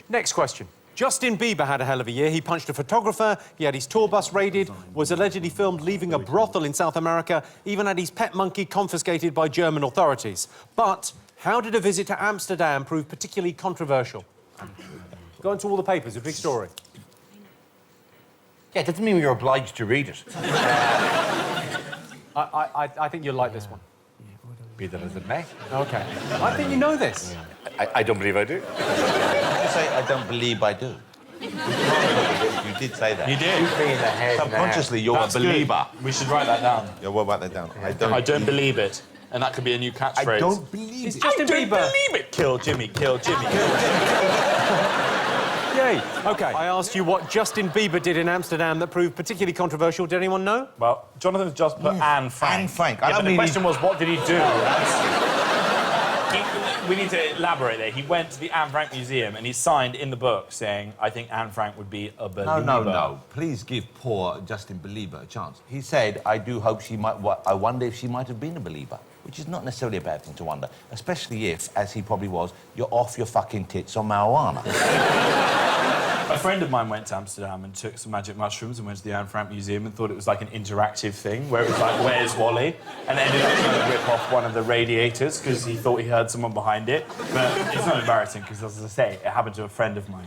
Next question. Justin Bieber had a hell of a year. He punched a photographer, he had his tour bus raided, was allegedly filmed leaving a brothel in South America, even had his pet monkey confiscated by German authorities. But how did a visit to Amsterdam prove particularly controversial? Go into all the papers, a big story. Yeah, it doesn't mean you're obliged to read it. I think you'll like this one. Be that as it may. OK. I think you know this. I don't believe I do. Did you say, I don't believe I do? You did say that. You did. Shoot me in the head Subconsciously, you're That's a believer. good. We should write that down. Yeah, we'll write that down. I don't believe it. And that could be a new catchphrase. I don't believe It's it. Justin I don't Bieber. believe it. Kill Jimmy, kill Jimmy, kill Jimmy. Yay. OK. I asked you what Justin Bieber did in Amsterdam that proved particularly controversial. Did anyone know? Well, Jonathan's just put Anne Frank. Anne Frank. Yeah, I don't but the mean question was, what did he do? We need to elaborate there. He went to the Anne Frank Museum and he signed in the book saying, I think Anne Frank would be a believer. No. Please give poor Justin Bieber a chance. He said, I do hope she might... I wonder if she might have been a believer, which is not necessarily a bad thing to wonder, especially if, as he probably was, you're off your fucking tits on marijuana. A friend of mine went to Amsterdam and took some magic mushrooms and went to the Anne Frank Museum and thought it was like an interactive thing where it was like, where's Wally? And ended up trying to rip off one of the radiators because he thought he heard someone behind it. But it's not embarrassing because, as I say, it happened to a friend of mine.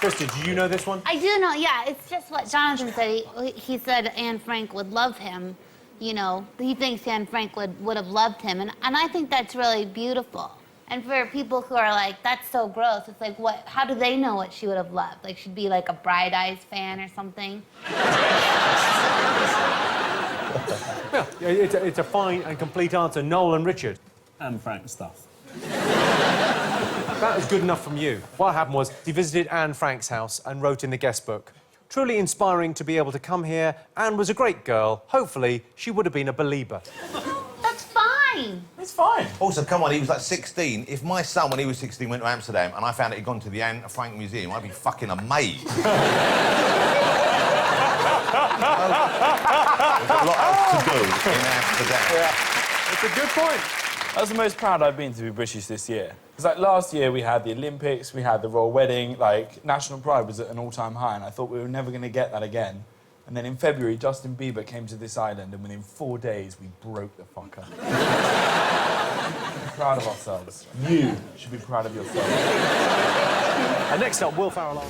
Kristen, did you know this one? I do know, yeah. It's just what Jonathan said. He said Anne Frank would love him. You know, he thinks Anne Frank would have loved him. And I think that's really beautiful. And for people who are like, that's so gross, it's like, what? How do they know what she would have loved? Like, she'd be like a Bright Eyes fan or something? Yeah, it's a fine and complete answer. Noel and Richard. Anne Frank stuff. That was good enough from you. What happened was he visited Anne Frank's house and wrote in the guest book, truly inspiring to be able to come here. Anne was a great girl. Hopefully, she would have been a believer. That's fine. It's fine. Also, come on, he was like 16. If my son, when he was 16, went to Amsterdam and I found out he'd gone to the Anne Frank Museum, I'd be fucking amazed. There's a lot else to do in Amsterdam. Yeah, it's a good point. That's the most proud I've been to be British this year. Because, like, last year we had the Olympics, we had the royal wedding, like, national pride was at an all-time high, and I thought we were never going to get that again. And then in February, Justin Bieber came to this island, and within 4 days, we broke the fucker. We're proud of ourselves. You should be proud of yourself. And next up, Will Farrell.